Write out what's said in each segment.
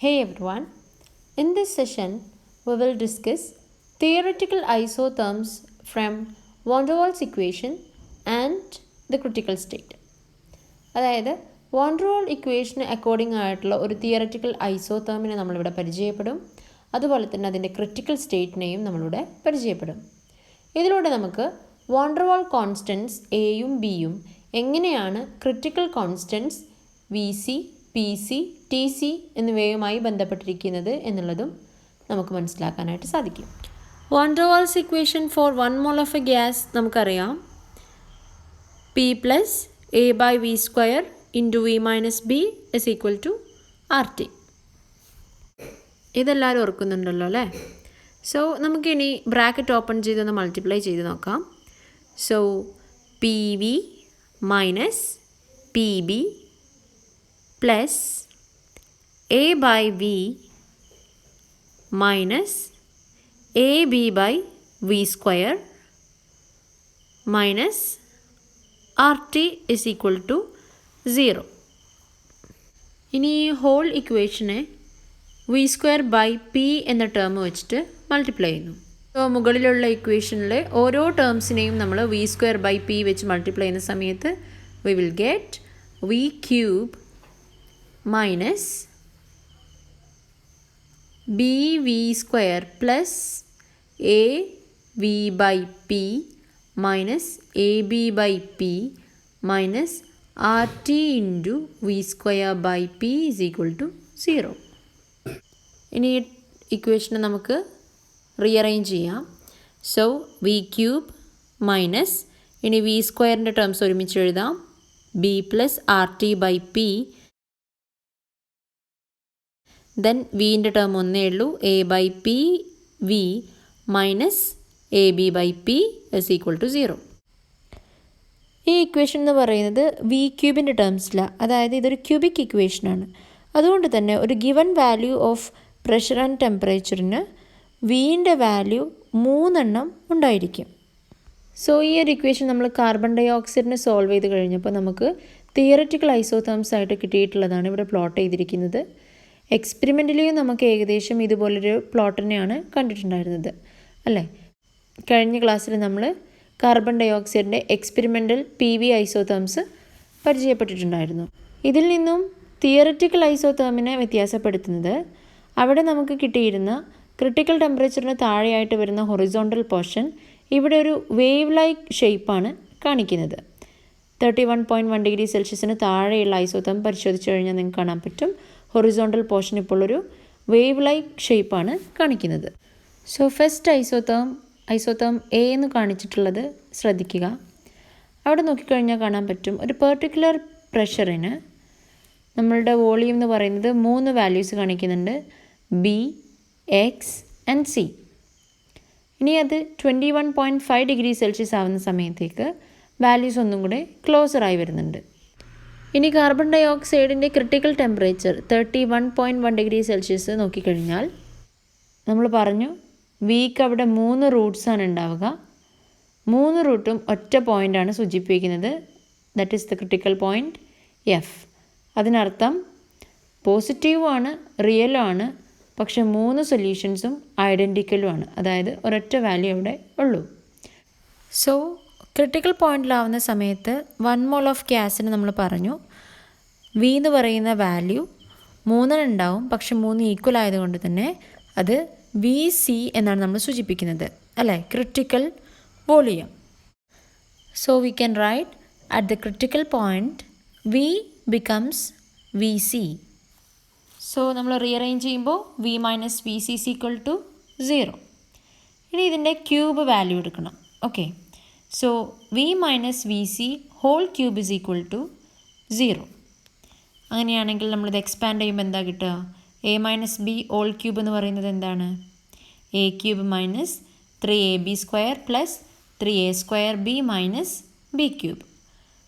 Hey everyone, in this session we will discuss theoretical isotherms from van der Waals equation and the critical state. അതായത് van der വാൾ ഇക്വേഷന് according ആയിട്ടുള്ള ഒരു theoretical ഐസോതേമിനെ നമ്മളിവിടെ പരിചയപ്പെടും. അതുപോലെ തന്നെ അതിൻ്റെ critical സ്റ്റേറ്റിനെയും നമ്മളിവിടെ പരിചയപ്പെടും. ഇതിലൂടെ നമുക്ക് വാൻ ഡെർ വാൾ കോൺസ്റ്റൻസ് എയും ബിയും എങ്ങനെയാണ് critical constants V C P C T C എന്നിവയുമായി ബന്ധപ്പെട്ടിരിക്കുന്നത് എന്നുള്ളതും നമുക്ക് മനസ്സിലാക്കാനായിട്ട് സാധിക്കും. Van der Waals equation for 1 mole of a gas നമുക്കറിയാം. P plus A by V square into V minus b is equal to R T. ഇതെല്ലാവരും ഓർക്കുന്നുണ്ടല്ലോ അല്ലേ? സോ നമുക്കിനി ബ്രാക്കറ്റ് ഓപ്പൺ ചെയ്തൊന്ന് മൾട്ടിപ്ലൈ ചെയ്ത് നോക്കാം. So P V minus P B plus a by v minus ab by v square minus rt is equal to 0. ഇനി ഈ whole ഇക്വേഷനെ വി സ്ക്വയർ ബൈ പി എന്ന ടേം വെച്ചിട്ട് മൾട്ടിപ്ലൈ ചെയ്യുന്നു. സോ മുകളിലുള്ള ഇക്വേഷനിലെ ഓരോ ടേംസിനെയും നമ്മൾ വി സ്ക്വയർ ബൈ പി വെച്ച് മൾട്ടിപ്ലൈ ചെയ്യുന്ന സമയത്ത് V will get V cube minus bv square plus av by p minus ab by p minus rt into v square by p is equal to 0. ഇനി ഇക്വേഷനെ നമുക്ക് rearrange ചെയ്യാം. So V cube minus ഇനി V സ്ക്വയറിൻ്റെ terms ഒരുമിച്ച് എഴുതാം. B plus R T by P, then വിൻ്റെ term ഒന്നേ ഉള്ളൂ, a by P V minus A B by P is equal to 0. ഈ ഇക്വേഷൻ എന്ന് പറയുന്നത് വി ക്യൂബിൻ്റെ ടേംസിലാണ്, അതായത് ഇതൊരു ക്യൂബിക് ഇക്വേഷനാണ്. അതുകൊണ്ട് തന്നെ ഒരു given value of pressure and ടെമ്പറേച്ചറിന് വിൻ്റെ വാല്യൂ 3 ഉണ്ടായിരിക്കും. സോ ഈ ഒരു ഇക്വേഷൻ നമ്മൾ കാർബൺ ഡൈ ഓക്സൈഡിനെ സോൾവ് ചെയ്ത് കഴിഞ്ഞപ്പോൾ നമുക്ക് തിയററ്റിക്കൽ ഐസോതേംസ് ആയിട്ട് കിട്ടിയിട്ടുള്ളതാണ് ഇവിടെ പ്ലോട്ട് ചെയ്തിരിക്കുന്നത്. എക്സ്പെരിമെൻ്റലിയും നമുക്ക് ഏകദേശം ഇതുപോലൊരു പ്ലോട്ട് തന്നെയാണ് കണ്ടിട്ടുണ്ടായിരുന്നത് അല്ലേ? കഴിഞ്ഞ ക്ലാസ്സിൽ നമ്മൾ കാർബൺ ഡൈ ഓക്സൈഡിൻ്റെ എക്സ്പെരിമെൻ്റൽ പി വി ഐസോതേംസ് പരിചയപ്പെട്ടിട്ടുണ്ടായിരുന്നു. ഇതിൽ നിന്നും തിയററ്റിക്കൽ ഐസോതേമിനെ വ്യത്യാസപ്പെടുത്തുന്നത് അവിടെ നമുക്ക് കിട്ടിയിരുന്ന ക്രിട്ടിക്കൽ ടെമ്പറേച്ചറിന് താഴെയായിട്ട് വരുന്ന ഹൊറിസോണ്ടൽ പോർഷൻ ഇവിടെ ഒരു വേവ് ലൈക്ക് ഷേപ്പാണ് കാണിക്കുന്നത്. 31.1 ഡിഗ്രി സെൽഷ്യസിന് താഴെയുള്ള ഐസോതേം പരിശോധിച്ച് കഴിഞ്ഞാൽ നിങ്ങൾക്ക് കാണാൻ പറ്റും ഹൊറിസോണ്ടൽ പോർഷൻ ഇപ്പോൾ ഒരു വേവ് ലൈക്ക് ഷേപ്പാണ് കാണിക്കുന്നത്. സോ ഫസ്റ്റ് ഐസോതേം എ എന്ന് കാണിച്ചിട്ടുള്ളത് ശ്രദ്ധിക്കുക. അവിടെ നോക്കിക്കഴിഞ്ഞാൽ കാണാൻ പറ്റും ഒരു പെർട്ടിക്കുലർ പ്രഷറിന് നമ്മളുടെ വോളിയം എന്ന് പറയുന്നത് 3 വാല്യൂസ് കാണിക്കുന്നുണ്ട്, ബി, എക്സ് ആൻഡ് സി. ഇനി അത് 21.5 ഡിഗ്രി സെൽഷ്യസ് ആവുന്ന സമയത്തേക്ക് വാല്യൂസ് ഒന്നും കൂടെ ക്ലോസറായി വരുന്നുണ്ട്. ഇനി കാർബൺ ഡൈ ഓക്സൈഡിൻ്റെ ക്രിട്ടിക്കൽ ടെമ്പറേച്ചർ 31.1 ഡിഗ്രി സെൽഷ്യസ് നോക്കിക്കഴിഞ്ഞാൽ നമ്മൾ പറഞ്ഞു വിക്ക് അവിടെ 3 റൂട്ട്സാണ് ഉണ്ടാവുക. 3 റൂട്ടും ഒറ്റ പോയിൻ്റാണ് സൂചിപ്പിക്കുന്നത്. That is the critical point F. അതിനർത്ഥം പോസിറ്റീവുമാണ്, റിയലുമാണ്, പക്ഷെ 3 സൊല്യൂഷൻസും ഐഡൻറ്റിക്കലുമാണ്, അതായത് ഒരൊറ്റ വാല്യൂ അവിടെ ഉള്ളൂ. സോ ക്രിട്ടിക്കൽ പോയിൻ്റിലാവുന്ന സമയത്ത് 1 mole ഓഫ് ഗ്യാസിന് നമ്മൾ പറഞ്ഞു വി എന്ന് പറയുന്ന വാല്യൂ 3 ഉണ്ടാവും, പക്ഷെ 3 ഈക്വൽ ആയതുകൊണ്ട് തന്നെ അത് വി സി എന്നാണ് നമ്മൾ സൂചിപ്പിക്കുന്നത് അല്ലേ? Critical volume. So we can write at the critical point V becomes V C. So നമ്മൾ റീഅറേഞ്ച് ചെയ്യുമ്പോൾ V minus V C is equal to 0. ഇനി ഇതിൻ്റെ ക്യൂബ് വാല്യൂ എടുക്കണം. Okay, so V minus V C whole cube is equal to 0. അങ്ങനെയാണെങ്കിൽ നമ്മളിത് expand ചെയ്യുമ്പോൾ എന്താ കിട്ടുക? A minus B whole cube എന്ന് പറയുന്നത് എന്താണ്? A cube minus 3ab square plus 3a square B minus b cube.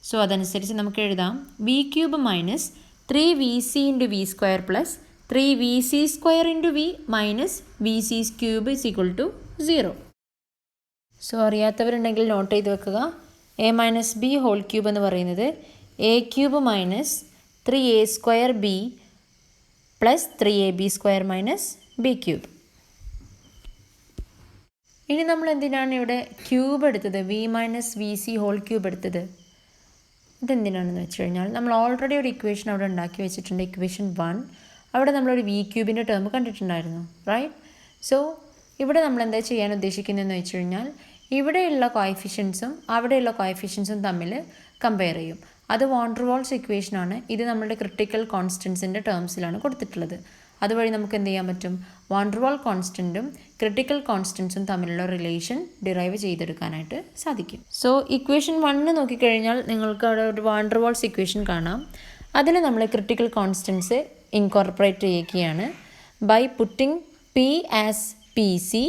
So അതനുസരിച്ച് നമുക്ക് എഴുതാം V cube minus 3vc into V square plus 3vc square into V minus V C cube is equal to 0. So അറിയാത്തവരുണ്ടെങ്കിൽ note ചെയ്ത് വെക്കുക. A minus B whole cube എന്ന് പറയുന്നത് a cube minus 3a square b plus 3ab² minus b³. ഇനി നമ്മൾ എന്തിനാണ് ഇവിടെ cube എടുത്തത്, v minus V C whole cube എടുത്തത്? ഇതെന്തിനാണെന്ന് വെച്ച് കഴിഞ്ഞാൽ നമ്മൾ ഓൾറെഡി ഒരു ഇക്വേഷൻ അവിടെ ഉണ്ടാക്കി വെച്ചിട്ടുണ്ട്, ഇക്വേഷൻ 1. അവിടെ നമ്മളൊരു v³ ടേം കണ്ടിട്ടുണ്ടായിരുന്നു, റൈറ്റ്? സോ ഇവിടെ നമ്മൾ എന്താ ചെയ്യാൻ ഉദ്ദേശിക്കുന്നതെന്ന് വെച്ച് കഴിഞ്ഞാൽ ഇവിടെയുള്ള കോഎഫിഷ്യൻസും അവിടെയുള്ള കോഎഫിഷ്യൻസും തമ്മിൽ കമ്പയർ ചെയ്യും. അത് വാൻ ഡെർ വാൾസ് ഇക്വേഷനാണ്. ഇത് നമ്മളുടെ ക്രിട്ടിക്കൽ കോൺസ്റ്റൻസിൻ്റെ ടേംസിലാണ് കൊടുത്തിട്ടുള്ളത്. അതുവഴി നമുക്ക് എന്ത് ചെയ്യാൻ പറ്റും, വാൻ ഡെർ വാൾ കോൺസ്റ്റൻറ്റും ക്രിട്ടിക്കൽ കോൺസ്റ്റൻസും തമ്മിലുള്ള റിലേഷൻ ഡിറൈവ് ചെയ്തെടുക്കാനായിട്ട് സാധിക്കും. സോ ഇക്വേഷൻ 1 നോക്കിക്കഴിഞ്ഞാൽ നിങ്ങൾക്ക് അവിടെ ഒരു വാൻ ഡെർ വാൾസ് ഇക്വേഷൻ കാണാം. അതിൽ നമ്മൾ ക്രിട്ടിക്കൽ കോൺസ്റ്റൻസ് ഇൻകോർപ്പറേറ്റ് ചെയ്യുകയാണ് by putting P as P C,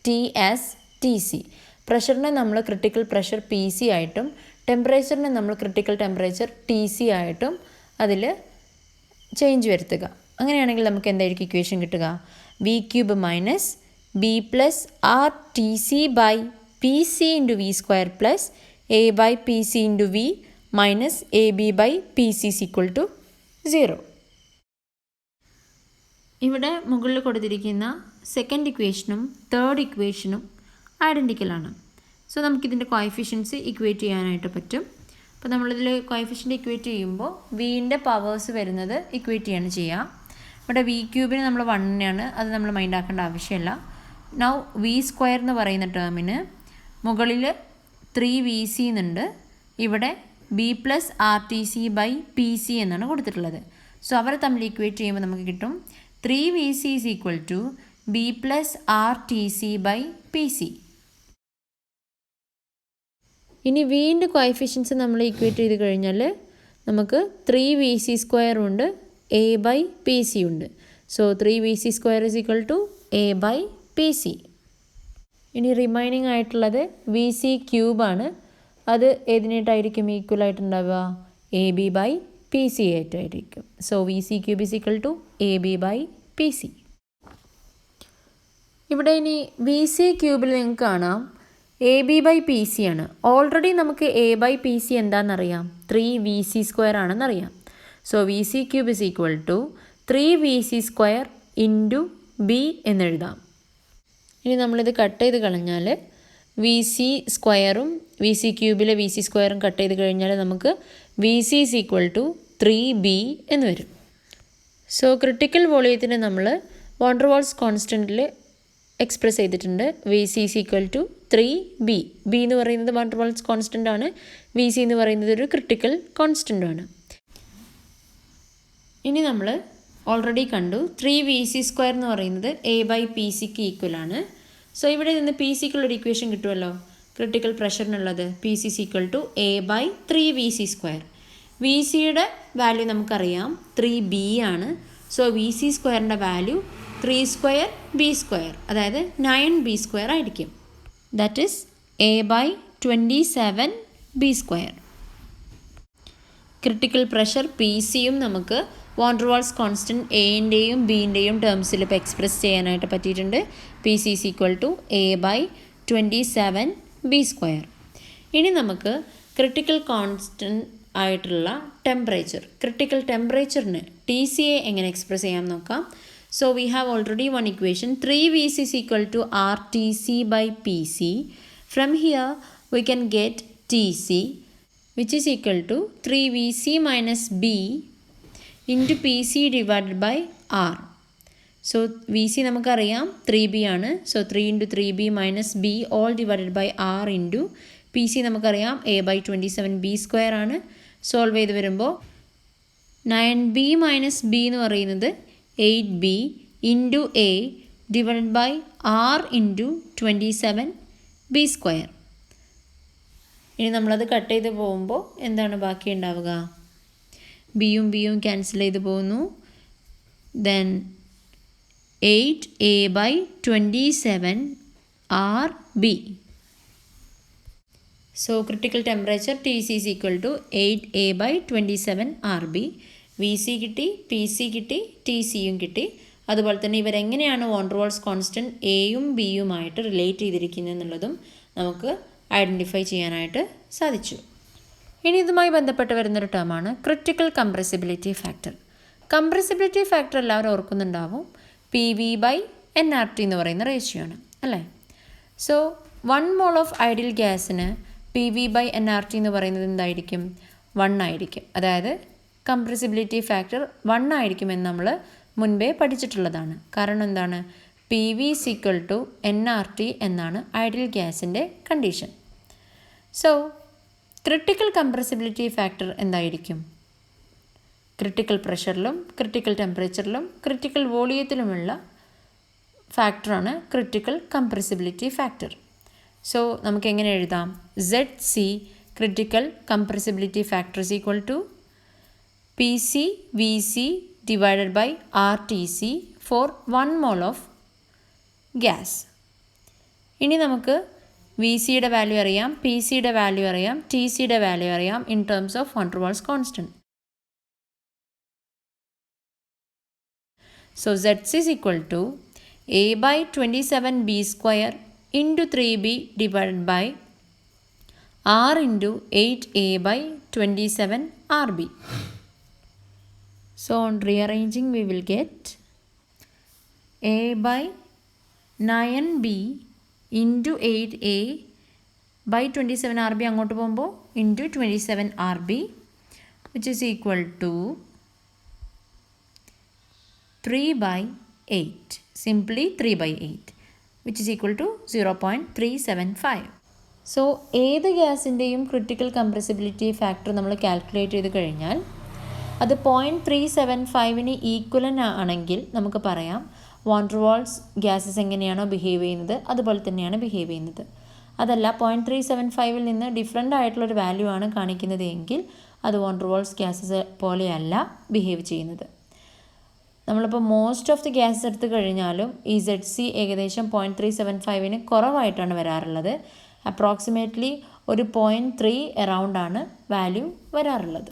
T as T C. പ്രഷറിനെ നമ്മൾ ക്രിട്ടിക്കൽ പ്രഷർ പി സി ആയിട്ടും ടെമ്പറേച്ചറിനെ നമ്മൾ ക്രിട്ടിക്കൽ ടെമ്പറേച്ചർ ടി സി ആയിട്ടും അതിൽ ചേഞ്ച് വരുത്തുക. അങ്ങനെയാണെങ്കിൽ നമുക്ക് എന്തായിരിക്കും ഇക്വേഷൻ കിട്ടുക? v³ minus B plus R T C by P C into v² plus A by P C into V minus A B by P C equal to 0. ഇവിടെ മുകളിൽ കൊടുത്തിരിക്കുന്ന സെക്കൻഡ് ഇക്വേഷനും തേർഡ് ഇക്വേഷനും ഐഡൻറ്റിക്കലാണ്. സോ നമുക്കിതിൻ്റെ coefficients equate ചെയ്യാനായിട്ട് പറ്റും. അപ്പോൾ നമ്മളിതിൽ കോഎഫിഷ്യൻ്റ് ഇക്വേറ്റ് ചെയ്യുമ്പോൾ വീൻ്റെ പവേഴ്സ് വരുന്നത് ഇക്വേറ്റ് ചെയ്യാണ് ചെയ്യുക. ഇവിടെ v³ നമ്മൾ 1 അത് നമ്മൾ മൈൻഡ് ആക്കേണ്ട ആവശ്യമില്ല. നൗ v² എന്ന് പറയുന്ന ടേമിന് മുകളിൽ 3vc എന്നുണ്ട്, ഇവിടെ B plus R T C by P C എന്നാണ് കൊടുത്തിട്ടുള്ളത്. സോ അവരെ തമ്മിൽ ഇക്വേറ്റ് ചെയ്യുമ്പോൾ നമുക്ക് കിട്ടും 3vc is equal to B plus R T C by P C. ഇനി വീൻ്റെ കോഎഫിഷ്യൻസ് നമ്മൾ ഇക്വേറ്റ് ചെയ്ത് കഴിഞ്ഞാൽ നമുക്ക് 3vc² ഉണ്ട്, എ ബൈ പി സി ഉണ്ട്. So 3vc² is equal to a by P C. ഇനി റിമൈനിങ് ആയിട്ടുള്ളത് vc³ ആണ്. അത് ഏതിനായിട്ടായിരിക്കും ഈക്വൽ ആയിട്ടുണ്ടാവുക? A B by P C ആയിട്ടായിരിക്കും. So vc³ is equal to a B by P C. ഇവിടെ ഇനി vc³ നിങ്ങൾക്ക് കാണാം a B by P C ആണ്. ഓൾറെഡി നമുക്ക് എ ബൈ പി സി എന്താണെന്നറിയാം, 3vc² ആണെന്നറിയാം. So vc³ is equal to 3vc² into B എന്നെഴുതാം. ഇനി നമ്മളിത് കട്ട് ചെയ്ത് കളഞ്ഞാൽ vc² vc³ vc² കട്ട് ചെയ്ത് കഴിഞ്ഞാൽ നമുക്ക് vc is equal to 3b എന്ന് വരും. സോ ക്രിട്ടിക്കൽ വോളിയത്തിന് നമ്മൾ വാൻ ഡെർ വാൾസ് കോൺസ്റ്റൻറ്റിൽ എക്സ്പ്രസ് ചെയ്തിട്ടുണ്ട്. vc is equal to 3b. B എന്ന് പറയുന്നത് വാൻ ഡെർ വാൾസ് കോൺസ്റ്റൻ്റ് ആണ്, vc എന്ന് പറയുന്നത് ഒരു ക്രിട്ടിക്കൽ കോൺസ്റ്റൻ്റ് ആണ്. ഇനി നമ്മൾ ഓൾറെഡി കണ്ടു 3vc² എന്ന് പറയുന്നത് എ ബൈ പി സിക്ക് ഈക്വൽ ആണ്. സോ ഇവിടെ നിന്ന് പി സിക്കുള്ളൊരു ഇക്വേഷൻ കിട്ടുമല്ലോ, ക്രിട്ടിക്കൽ പ്രഷറിനുള്ളത്. P C equal to a by 3vc². V സിയുടെ വാല്യൂ നമുക്കറിയാം 3b ആണ്. സോ vc² വാല്യൂ 3²b², അതായത് 9b² ആയിരിക്കും. That is A by 27b². Critical pressure P സിയും നമുക്ക് വാൻ ഡെർ വാൾസ് കോൺസ്റ്റൻറ്റ് എൻ്റെയും ബിൻ്റെയും ടേംസിൽ ഇപ്പോൾ എക്സ്പ്രസ് ചെയ്യാനായിട്ട് പറ്റിയിട്ടുണ്ട്. P C is equal to a by 27b². ഇനി നമുക്ക് ക്രിട്ടിക്കൽ കോൺസ്റ്റൻറ്റ് ആയിട്ടുള്ള ടെമ്പറേച്ചർ, ക്രിട്ടിക്കൽ ടെമ്പറേച്ചറിന് ടി സി എ എങ്ങനെ എക്സ്പ്രസ് ചെയ്യാൻ നോക്കാം. So we have already one equation 3vc is equal to R T C by P C. From here we can get T C which is equal to 3vc minus b into pc divided by r. So vc നമുക്കറിയാം 3b ആണ്. So 3 into 3b minus b all divided by r into pc നമുക്കറിയാം a by 27b² ആണ്. Solve ചെയ്ത് വരുമ്പോൾ 9b minus b എന്ന് പറയുന്നത് 8b into a divided by r into 27b². ഇനി നമ്മളത് കട്ട് ചെയ്ത് പോകുമ്പോൾ എന്താണ് ബാക്കി ഉണ്ടാവുക? ബിയും ബിയും ക്യാൻസൽ ചെയ്ത് പോകുന്നു. Then 8a by 27rb. So critical temperature T C is equal to 8a by 27rb. V C കിട്ടി, പി സി കിട്ടി, ടി സിയും കിട്ടി. അതുപോലെ തന്നെ ഇവരെങ്ങനെയാണ് വാൻ ഡെർ വാൾസ് കോൺസ്റ്റൻറ്റ് എയും ബിയുമായിട്ട് റിലേറ്റ് ചെയ്തിരിക്കുന്നത് എന്നുള്ളതും നമുക്ക് ഐഡൻറ്റിഫൈ ചെയ്യാനായിട്ട് സാധിച്ചു. ഇനി ഇതുമായി ബന്ധപ്പെട്ട് വരുന്നൊരു ടേമാണ് critical compressibility factor. Compressibility factor എല്ലാവരും ഓർക്കുന്നുണ്ടാവും, PV/nRT എന്ന് പറയുന്ന റേഷ്യോ ആണ് അല്ലേ. സോ 1 mole ഓഫ് ഐഡിയൽ ഗ്യാസിന് PV/nRT എന്ന് പറയുന്നത് എന്തായിരിക്കും? 1 ആയിരിക്കും. അതായത് കംപ്രസിബിലിറ്റി ഫാക്ടർ 1 ആയിരിക്കുമെന്ന് നമ്മൾ മുൻപേ പഠിച്ചിട്ടുള്ളതാണ്. കാരണം എന്താണ്? PV = nRT എന്നാണ് ഐഡിയൽ ഗ്യാസിൻ്റെ condition. So critical compressibility factor എന്തായിരിക്കും? ക്രിട്ടിക്കൽ പ്രഷറിലും ക്രിട്ടിക്കൽ ടെമ്പറേച്ചറിലും ക്രിട്ടിക്കൽ വോളിയത്തിലുമുള്ള ഫാക്ടറാണ് ക്രിട്ടിക്കൽ കംപ്രസിബിലിറ്റി ഫാക്ടർ. സോ നമുക്ക് എങ്ങനെ എഴുതാം? ZC critical compressibility factor = PC/VC / RTC for 1 mole of gas. ഇനി നമുക്ക് VCയുടെ വാല്യൂ അറിയാം, PCയുടെ വാല്യൂ അറിയാം, TCയുടെ വാല്യൂ അറിയാം in terms of van der Waals constant. So ZC = A/27B² × 3B / R × 8A/27RB. So on rearranging we will get A/9B × 8A/27RB അങ്ങോട്ട് പോകുമ്പോൾ × 27RB which is equal to 3/8, simply 3/8 which is equal to 0.375. So ഏത് ഗ്യാസിൻ്റെയും critical compressibility factor നമ്മൾ calculate ചെയ്ത് കഴിഞ്ഞാൽ അത് 0.375 equivalent ആണെങ്കിൽ നമുക്ക് പറയാം വാൻ ഡെർ വാൾസ് ഗ്യാസസ് എങ്ങനെയാണോ ബിഹേവ് ചെയ്യുന്നത് അതുപോലെ തന്നെയാണ് ബിഹേവ് ചെയ്യുന്നത്. അതല്ല 0.375 നിന്ന് ഡിഫറെൻ്റ് ആയിട്ടുള്ളൊരു വാല്യൂ ആണ് കാണിക്കുന്നത് എങ്കിൽ അത് വാൻ ഡെർ വാൾസ് ഗ്യാസസ് പോലെയല്ല ബിഹേവ് ചെയ്യുന്നത്. നമ്മളിപ്പോൾ മോസ്റ്റ് ഓഫ് ദി ഗ്യാസസ് എടുത്തു കഴിഞ്ഞാലും ഈ ZC ഏകദേശം 0.375 കുറവായിട്ടാണ് വരാറുള്ളത്. അപ്രോക്സിമേറ്റ്ലി ഒരു 0.3 അറൗണ്ടാണ് വാല്യൂ വരാറുള്ളത്.